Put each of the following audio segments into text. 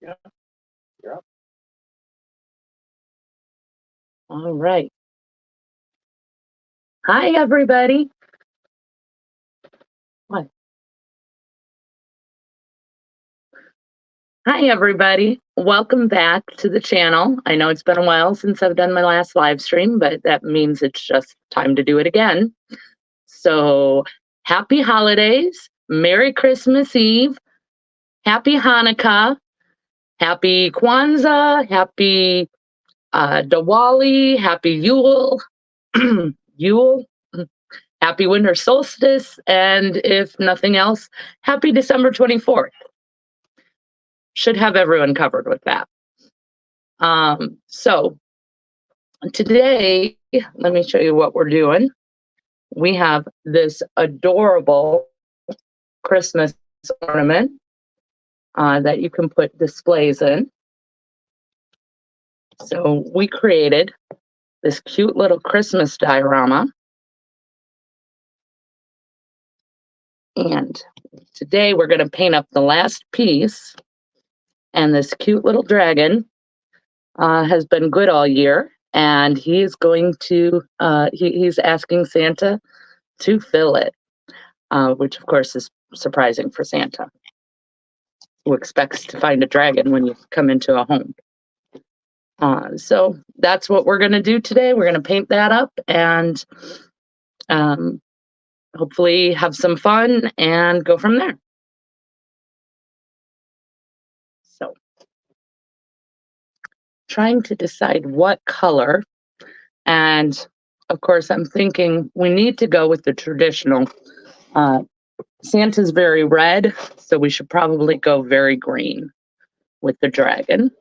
Yeah, you're up. All right. Hi, everybody. What? Hi, everybody. Welcome back to the channel. I know it's been a while since I've done my last live stream, but that means it's just time to do it again. So, happy holidays, Merry Christmas Eve, Happy Hanukkah, Happy Kwanzaa, Happy Diwali, Happy Yule, Yule, Happy Winter Solstice, and if nothing else, Happy December 24th. Should have everyone covered with that. So today, let me show you what we're doing. We have this adorable Christmas ornament that you can put displays in. So we created this cute little Christmas diorama. And today we're going to paint up the last piece. And this cute little dragon has been good all year. And he's going to, he's asking Santa to fill it, which of course is surprising for Santa, who expects to find a dragon when you come into a home. So that's what we're going to do today. We're going to paint that up and hopefully have some fun and go from there. So trying to decide what color. And of course, I'm thinking we need to go with the traditional. Santa's very red, so we should probably go very green with the dragon.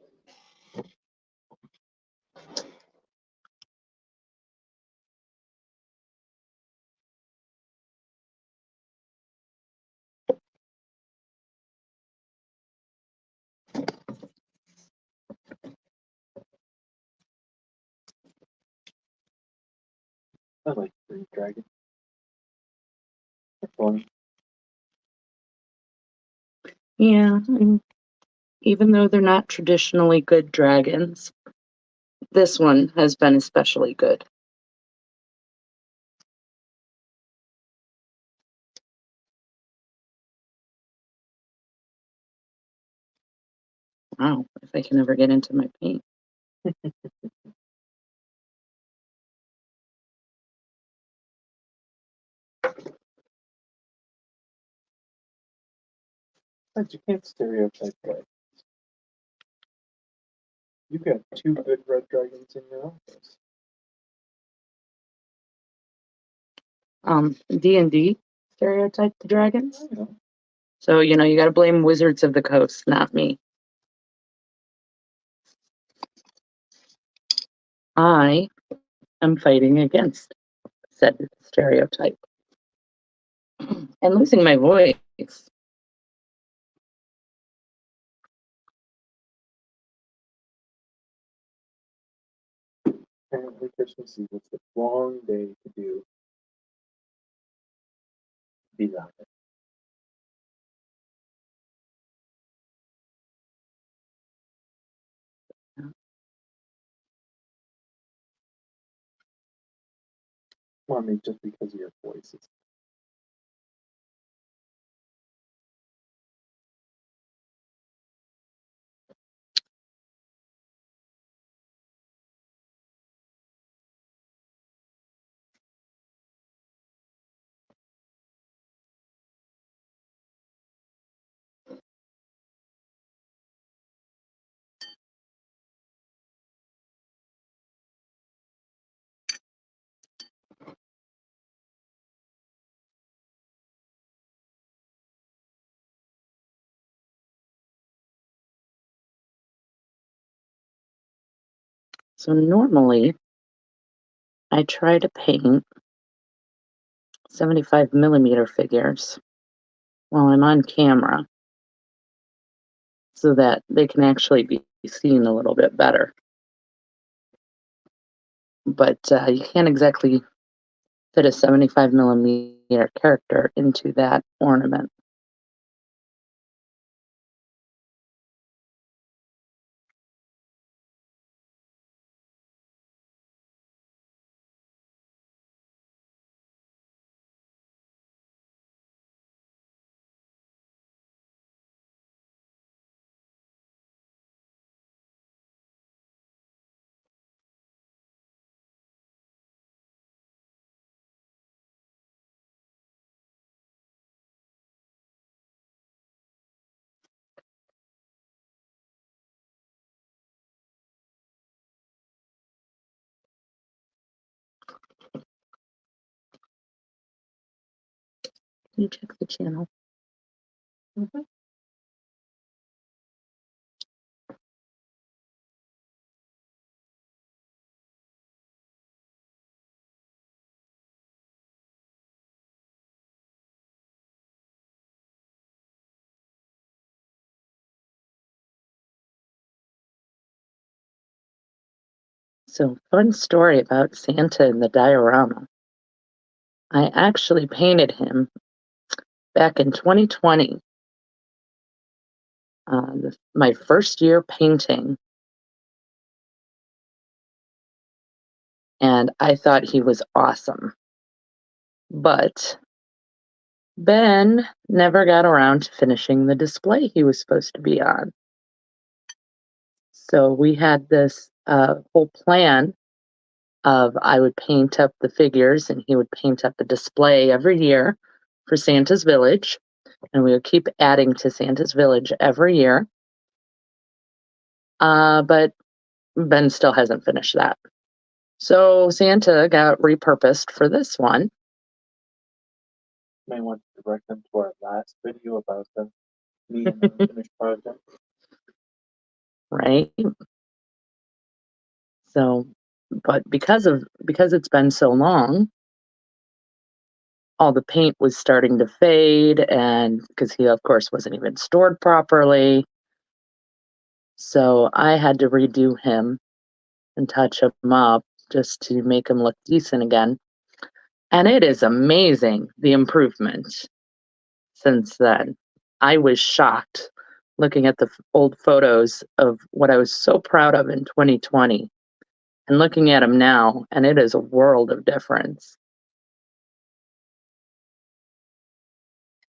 I like green dragon. They're fun. Yeah, even though they're not traditionally good dragons, this one has been especially good. Wow, if I can ever get into my paint. But you can't stereotype dragons. You've got 2 good red dragons in your office. D&D stereotype the dragons. I know. So, you got to blame Wizards of the Coast, not me. I am fighting against said stereotype and losing my voice. Apparently Christmas Eve was the wrong day to do these on it. Well, I mean, just because of your voices. So normally I try to paint 75 millimeter figures while I'm on camera so that they can actually be seen a little bit better. But you can't exactly fit a 75 millimeter character into that ornament. You check the channel. Mhm. So, fun story about Santa and the diorama. I actually painted him back in 2020. My first year painting, and I thought he was awesome. But Ben never got around to finishing the display he was supposed to be on. So we had this whole plan of I would paint up the figures and he would paint up the display every year for Santa's Village. And we would keep adding to Santa's Village every year. But Ben still hasn't finished that. So Santa got repurposed for this one. May want to direct them to our last video about the me and the unfinished project. Right? So, but because it's been so long, all the paint was starting to fade, and because he of course wasn't even stored properly. So I had to redo him and touch him up just to make him look decent again. And it is amazing the improvement since then. I was shocked looking at the old photos of what I was so proud of in 2020 and looking at him now, and it is a world of difference.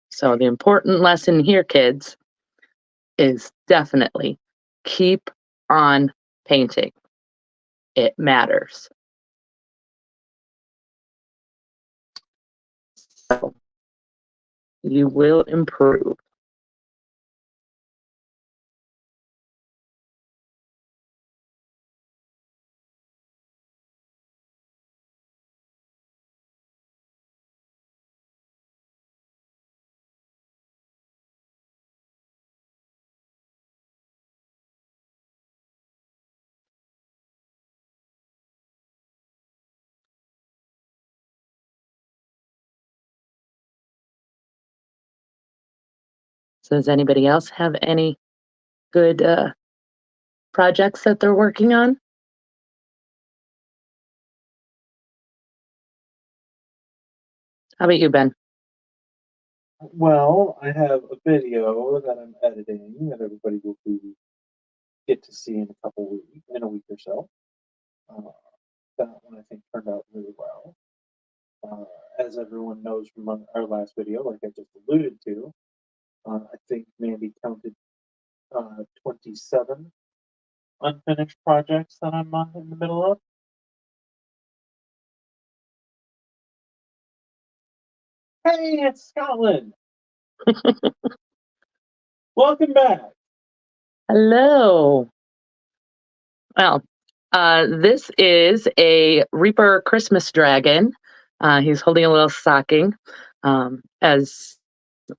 So the important lesson here, kids, is definitely keep on painting. It matters. So you will improve. So does anybody else have any good projects that they're working on? How about you, Ben? Well, I have a video that I'm editing that everybody will get to see in a week or so. Uh, that one I think turned out really well. As everyone knows from our last video, like I just alluded to, I think Mandy counted 27 unfinished projects that I'm in the middle of. Hey, it's Scotland! Welcome back! Hello. Well, this is a Reaper Christmas dragon. He's holding a little stocking. As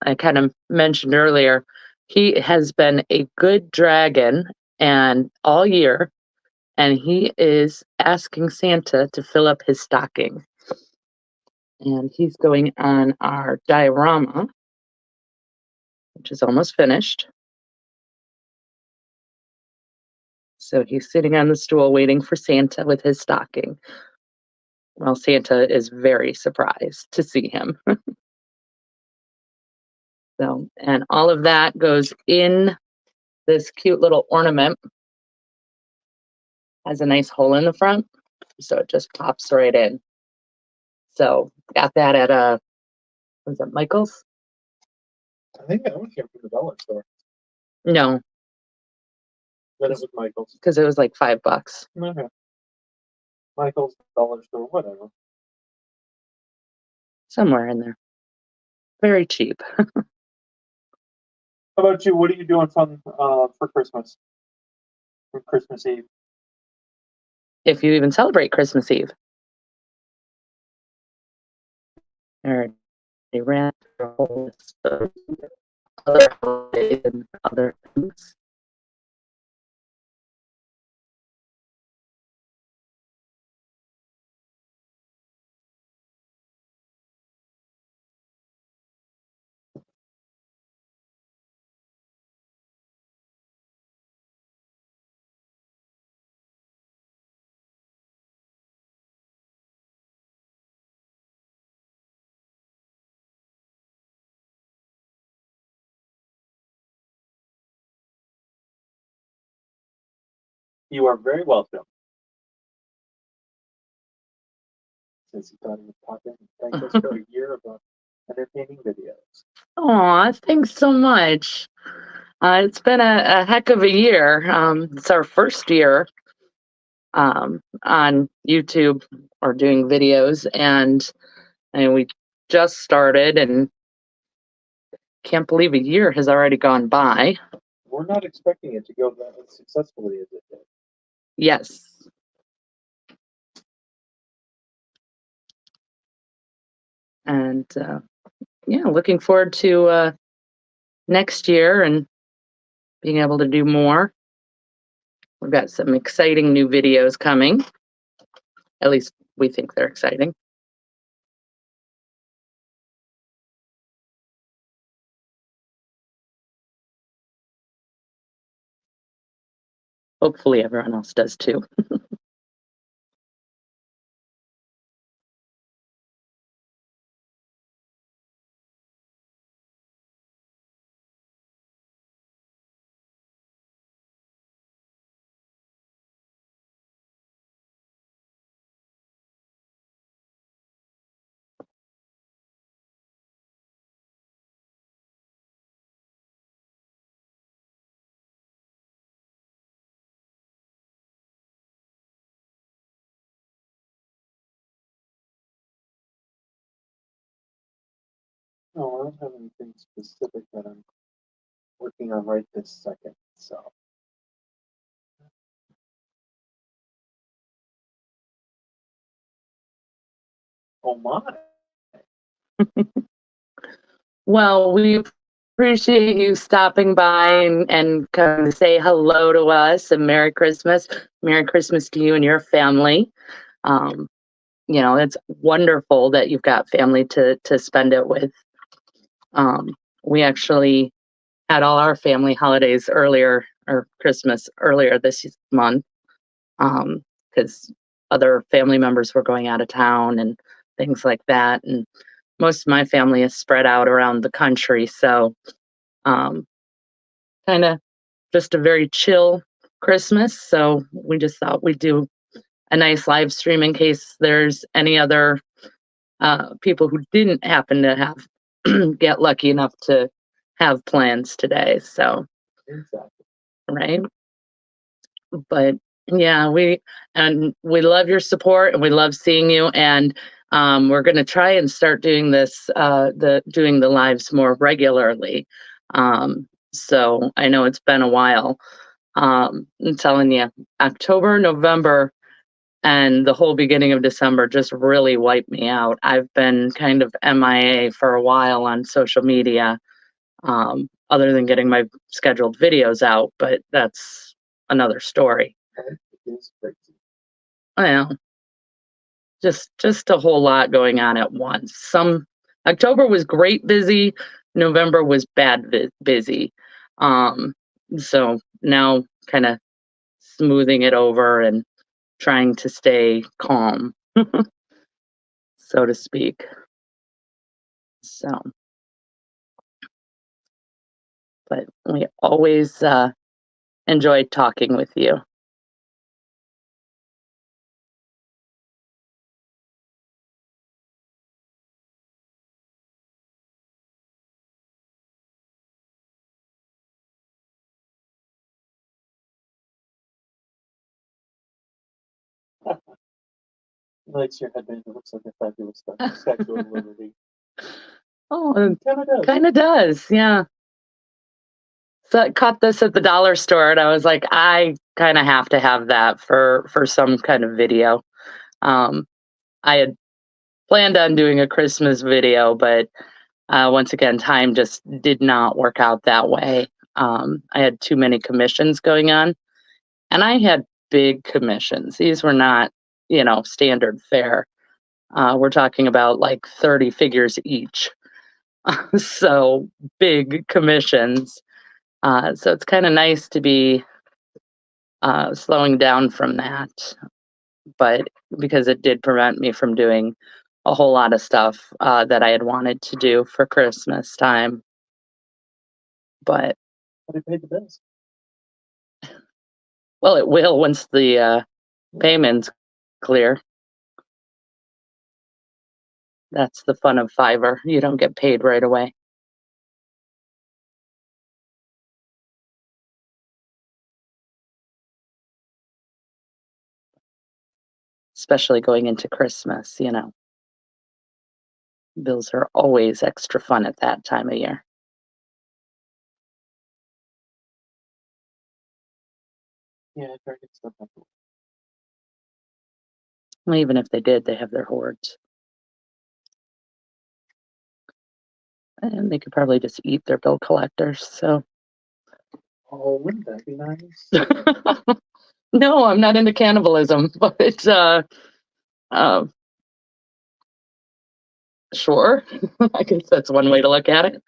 I kind of mentioned earlier, he has been a good dragon and all year, and he is asking Santa to fill up his stocking. And he's going on our diorama, which is almost finished. So he's sitting on the stool waiting for Santa with his stocking. Well, Santa is very surprised to see him. So, and all of that goes in this cute little ornament. Has a nice hole in the front, so it just pops right in. So got that at was it Michael's? I think that one came from the dollar store. No, Then it was Michael's. because it was like $5. Okay. Michael's, dollar store, whatever. Somewhere in there. Very cheap. How about you? What are you doing fun for Christmas? For Christmas Eve? If you even celebrate Christmas Eve. Or already ran through a whole list of other holidays and other things. You are very welcome. Since you thought he would pop in and thank us for a year of entertaining videos. Aw, thanks so much. It's been a heck of a year. It's our first year on YouTube or doing videos, and we just started and can't believe a year has already gone by. We're not expecting it to go as successfully as it did. Yes. And yeah, looking forward to next year and being able to do more. We've got some exciting new videos coming. At least we think they're exciting. Hopefully everyone else does too. No, I don't have anything specific that I'm working on right this second. So. Oh my. Well, we appreciate you stopping by and come to say hello to us and Merry Christmas. Merry Christmas to you and your family. It's wonderful that you've got family to spend it with. We actually had all our family holidays earlier, or Christmas earlier this month, because other family members were going out of town and things like that. And most of my family is spread out around the country, so kind of just a very chill Christmas. So we just thought we'd do a nice live stream in case there's any other people who didn't happen to have get lucky enough to have plans today. So, Exactly. right. But yeah, we love your support and we love seeing you. And we're going to try and start doing this, doing the lives more regularly. So I know it's been a while. I'm telling you, October, November, and the whole beginning of December just really wiped me out. I've been kind of MIA for a while on social media, other than getting my scheduled videos out, but that's another story. It is crazy. Well, just a whole lot going on at once. October was great busy, November was bad busy. So now kind of smoothing it over and trying to stay calm, so to speak. So, but we always enjoy talking with you. Likes your headband. It looks like a fabulous Statue of Liberty. Oh, It kind of does, yeah. So I caught this at the dollar store, and I was like, I kind of have to have that for some kind of video. I had planned on doing a Christmas video, but Once again, time just did not work out that way. I had too many commissions going on, and I had big commissions. These were not, standard fare. We're talking about like 30 figures each. So big commissions. So it's kind of nice to be slowing down from that, but because it did prevent me from doing a whole lot of stuff that I had wanted to do for Christmas time. But But I paid the bills. well, it will once the payments clear. That's the fun of Fiverr. You don't get paid right away. Especially going into Christmas, Bills are always extra fun at that time of year. Yeah, I try to get stuff up. Well, even if they did, they have their hoards. And they could probably just eat their bill collectors, so. Oh, wouldn't that be nice? No, I'm not into cannibalism, but sure. I guess that's one way to look at it.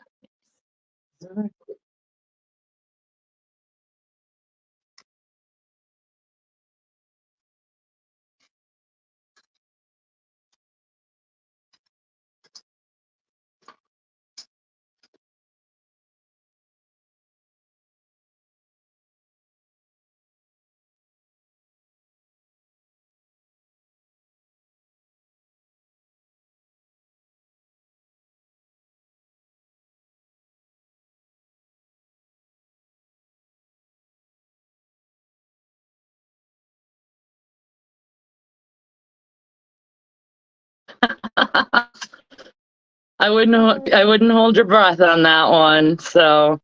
I wouldn't hold your breath on that one. So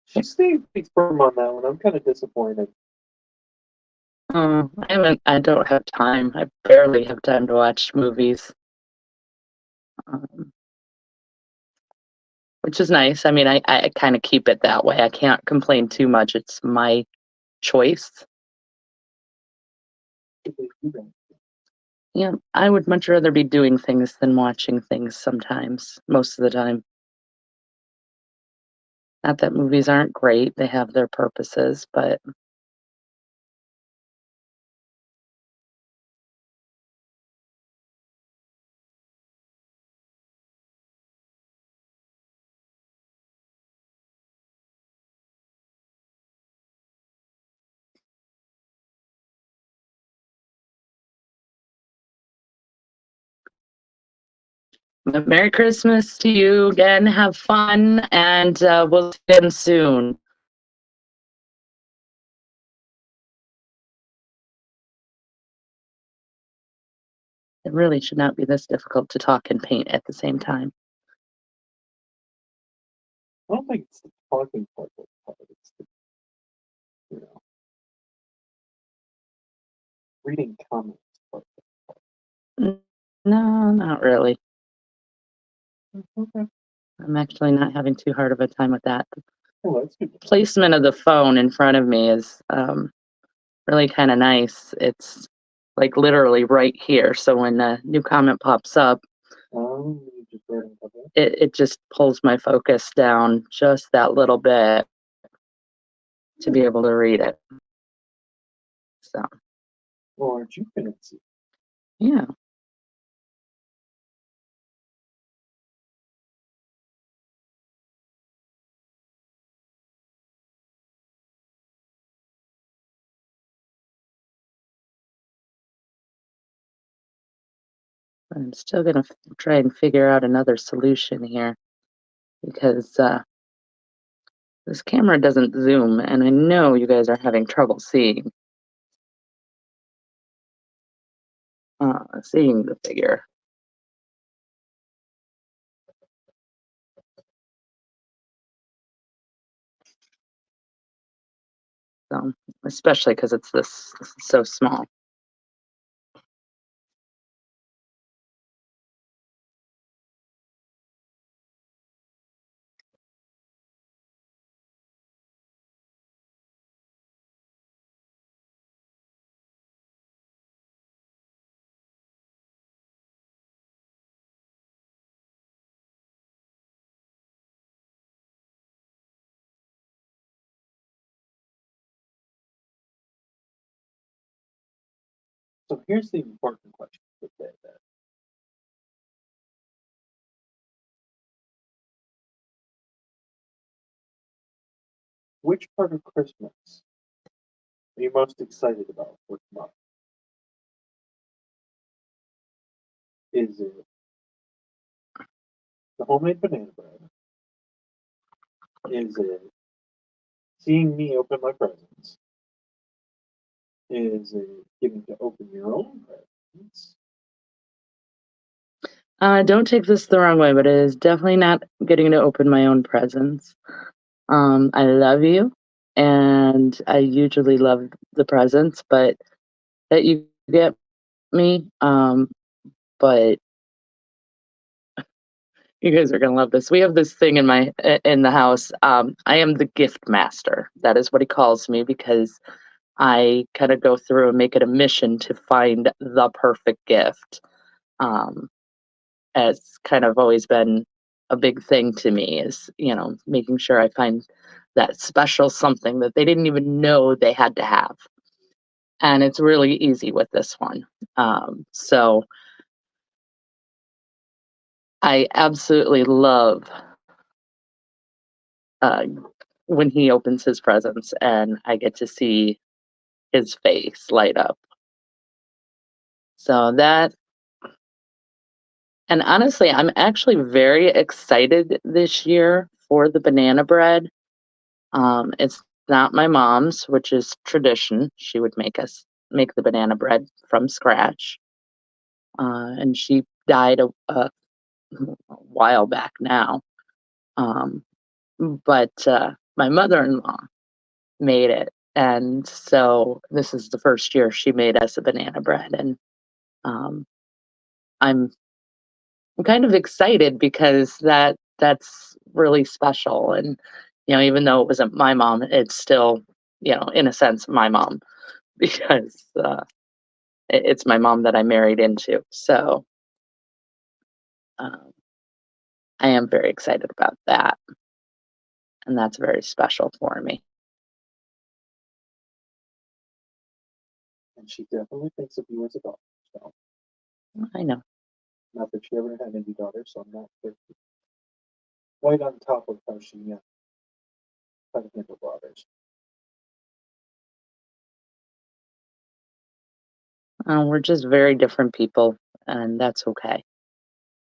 She stayed firm on that one. I'm kind of disappointed. I don't have time. I barely have time to watch movies. Which is nice. I mean, I kind of keep it that way. I can't complain too much. It's my choice. Yeah, I would much rather be doing things than watching things sometimes, most of the time. Not that movies aren't great, they have their purposes, but Merry Christmas to you again. Have fun, and we'll see you again soon. It really should not be this difficult to talk and paint at the same time. I don't think it's the talking part that's hard. It's the, reading comments part. No, not really. Okay. I'm actually not having too hard of a time with that. Well, that's good. Placement of the phone in front of me is really kind of nice. It's like literally right here. So when a new comment pops up, You just read it. it just pulls my focus down just that little bit to be able to read it. So, Well, aren't you fancy? yeah. I'm still going to try and figure out another solution here because this camera doesn't zoom, and I know you guys are having trouble seeing the figure. So, especially because it's this so small. So here's the important question for today, then. Which part of Christmas are you most excited about for tomorrow? Is it the homemade banana bread? Is it seeing me open my presents? Is it getting to open your own presents? Don't take this the wrong way, but it is definitely not getting to open my own presents. I love you, and I usually love the presents, but that you get me. But you guys are gonna love this. We have this thing in the house. I am the gift master. That is what he calls me because I kind of go through and make it a mission to find the perfect gift. Um, it's kind of always been a big thing to me is, making sure I find that special something that they didn't even know they had to have. And it's really easy with this one. So I absolutely love uh, when he opens his presents and I get to see his face light up. So that, and honestly, I'm actually very excited this year for the banana bread. It's not my mom's, which is tradition. She would make the banana bread from scratch. And she died a while back now. Um, but my mother-in-law made it. And so this is the first year she made us a banana bread. And um, I'm kind of excited because that's really special. And, even though it wasn't my mom, it's still, in a sense, my mom because it's my mom that I married into. So um, I am very excited about that. And that's very special for me. And she definitely thinks of you as a daughter. So, I know. not that she ever had any daughters, so I'm not quite on top of how she how to handle daughters. We're just very different people, and that's okay.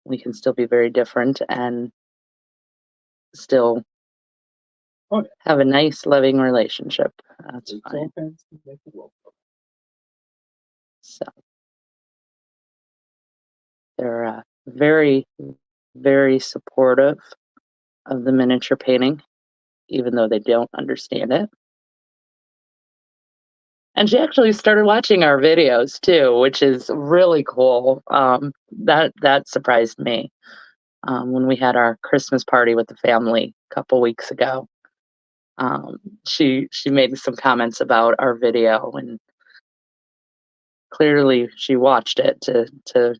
We can still be very different and still Oh, yeah. have a nice, loving relationship. That's It's fine. all kinds to make the world go. So they're very, very supportive of the miniature painting, even though they don't understand it. And she actually started watching our videos too, which is really cool. That surprised me when we had our Christmas party with the family a couple weeks ago. She made some comments about our video, and clearly she watched it to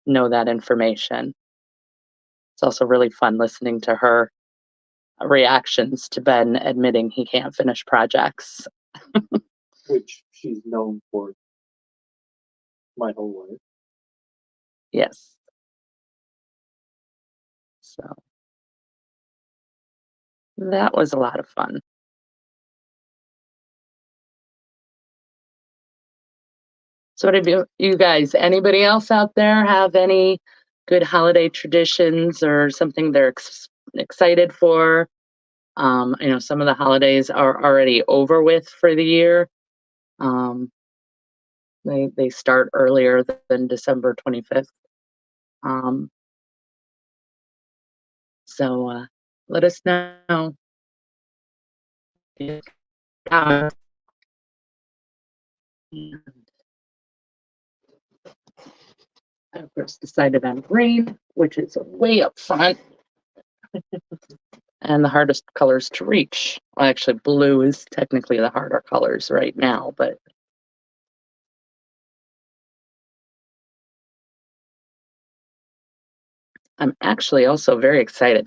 know that information. It's also really fun listening to her reactions to Ben admitting he can't finish projects. Which she's known for my whole life. Yes. So that was a lot of fun. So what have you guys, anybody else out there have any good holiday traditions or something they're excited for? I know some of the holidays are already over with for the year. Um, they start earlier than December 25th. Um, so let us know. Yeah. I of course decided on green, which is way up front. And the hardest colors to reach. Well, actually, blue is technically the harder colors right now, but I'm actually also very excited.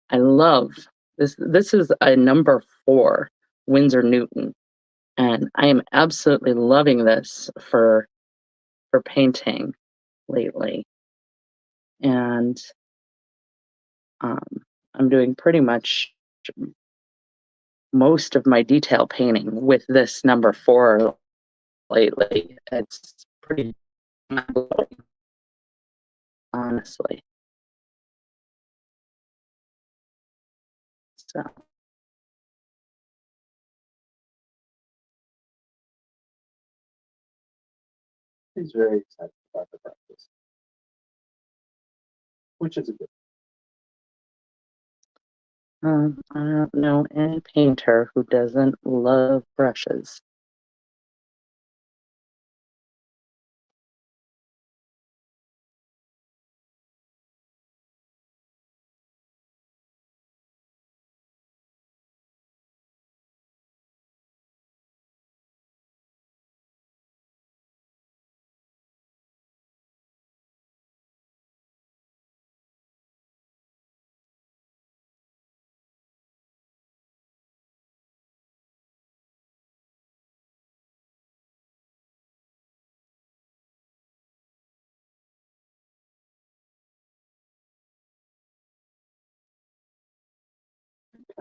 I love this. This is a number 4 Winsor Newton. And I am absolutely loving this for painting lately. And um, I'm doing pretty much most of my detail painting with this number 4 lately. It's pretty mind-blowing, honestly. So He's very excited about the practice, which is a good. I don't know any painter who doesn't love brushes.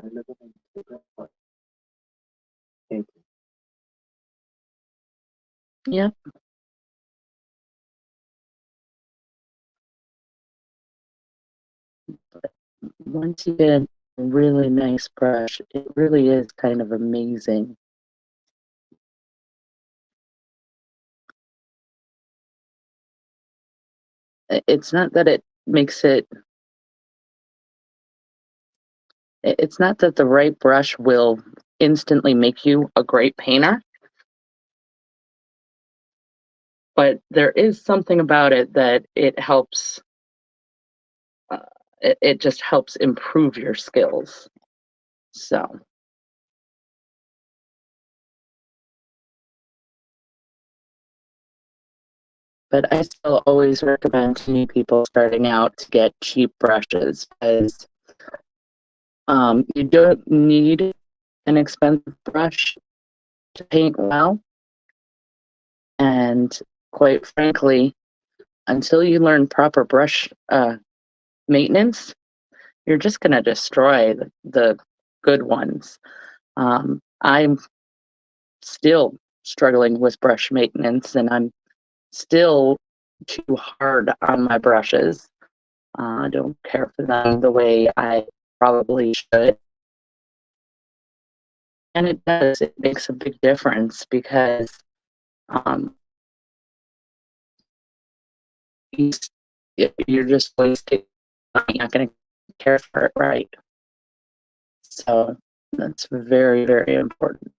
Kind of an integral part. Painting. Yep. Once you get a really nice brush, it really is kind of amazing. It's not that it makes it, it's not that the right brush will instantly make you a great painter, but there is something about it that it helps, uh, it just helps improve your skills. So, but I still always recommend to new people starting out to get cheap brushes because you don't need an expensive brush to paint well. And quite frankly, until you learn proper brush maintenance, you're just going to destroy the good ones. I'm still struggling with brush maintenance, and I'm still too hard on my brushes. I don't care for them the way I probably should. And it does, it makes a big difference because um, you, you're just wasting, you're not going to care for it right. So that's very, very important.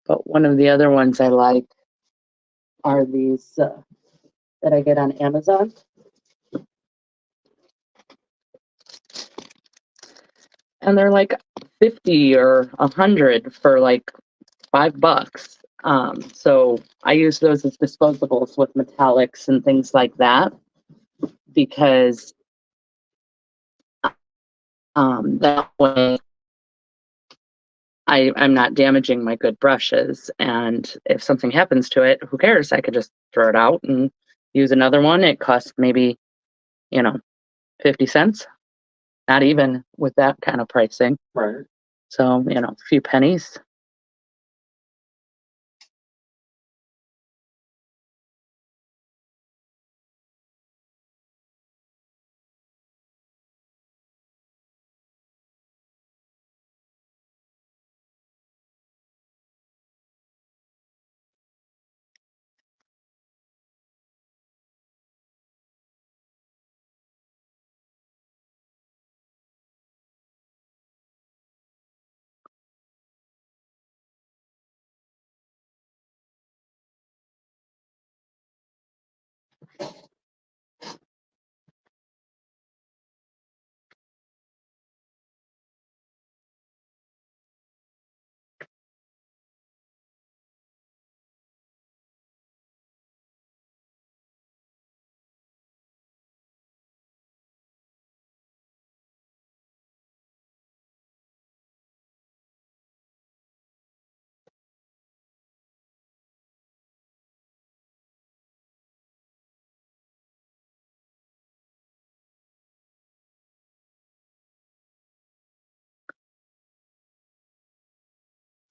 But one of the other ones I like are these that I get on Amazon. And they're like 50 or 100 for like $5. So I use those as disposables with metallics and things like that because that way I'm not damaging my good brushes. And if something happens to it, who cares? I could just throw it out and use another one. It costs maybe, 50 cents, not even with that kind of pricing. Right. So, a few pennies.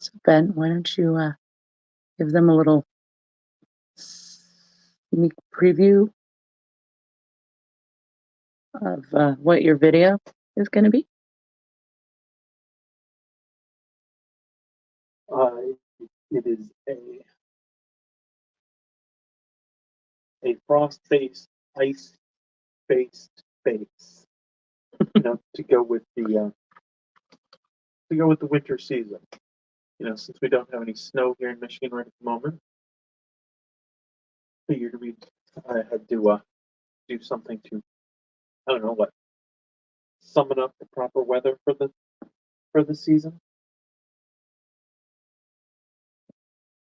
So Ben, why don't you give them a little sneak preview of what your video is going to be? It is a frost-based, ice-based face. To go with the winter season. Since we don't have any snow here in Michigan right at the moment, figured I had to do something to, I don't know what, summon up the proper weather for the season.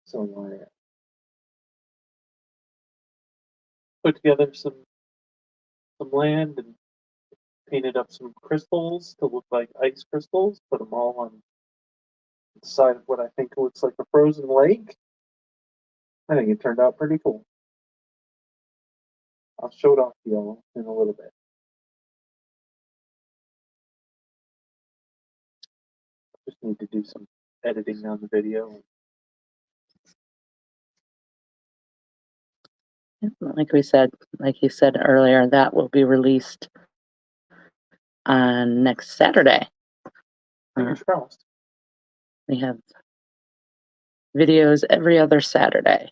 So I put together some land and painted up some crystals to look like ice crystals. Put them all on the side of what I think looks like a frozen lake. I think it turned out pretty cool. I'll show it off to y'all in a little bit. Just need to do some editing on the video. Like you said earlier, that will be released on next Saturday. Fingers crossed. We have videos every other Saturday.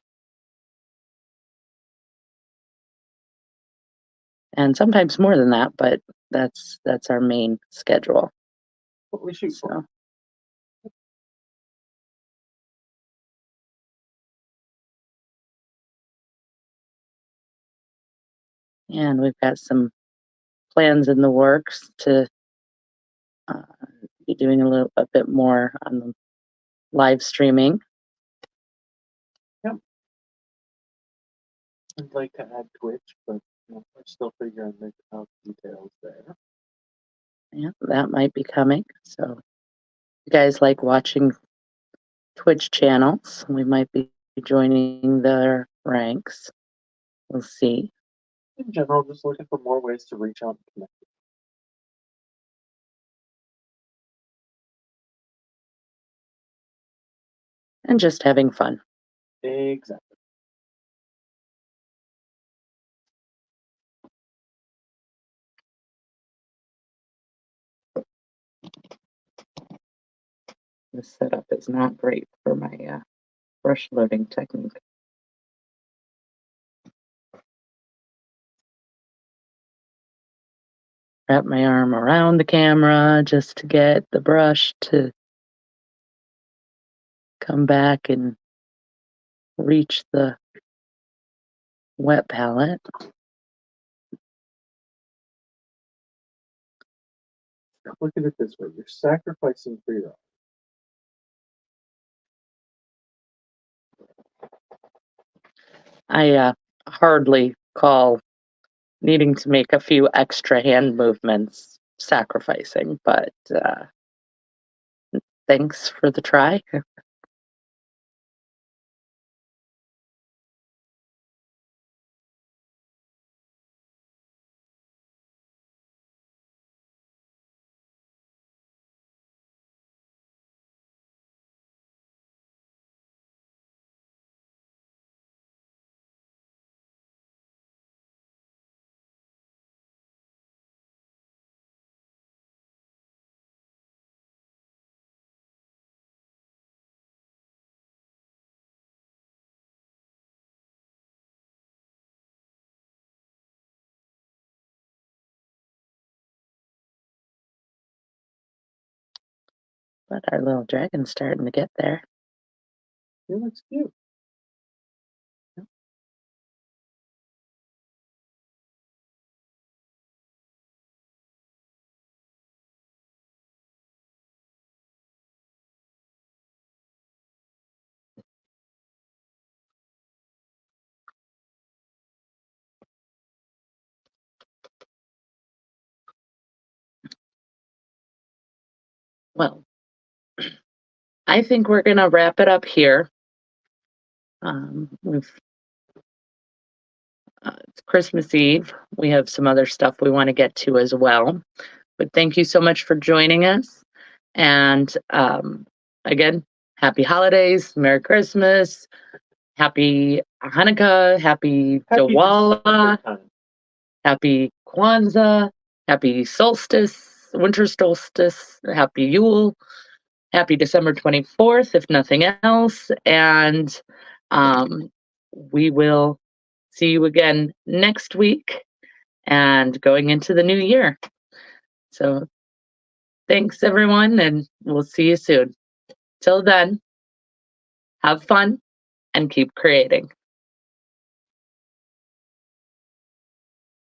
And sometimes more than that, but that's our main schedule. What we shoot for. And we've got some plans in the works to be doing a bit more on the live streaming. Yep. I'd like to add Twitch, but we're still figuring out details there. Yeah, that might be coming. So if you guys like watching Twitch channels, we might be joining their ranks. We'll see. In general, just looking for more ways to reach out and connect. And just having fun. Exactly. The setup is not great for my brush loading technique. Wrap my arm around the camera just to get the brush to come back and reach the wet palette. Look at it this way. You're sacrificing for your own. I hardly call needing to make a few extra hand movements sacrificing, but thanks for the try. But our little dragon's starting to get there. It looks cute. Well, I think we're gonna wrap it up here. It's Christmas Eve. We have some other stuff we want to get to as well. But thank you so much for joining us. And again, happy holidays, Merry Christmas, happy Hanukkah, happy Happy Diwali, December time. happy Kwanzaa, happy solstice, winter solstice, happy Yule, happy December 24th, if nothing else. And we will see you again next week and going into the new year. So thanks, everyone, and we'll see you soon. Till then, have fun and keep creating.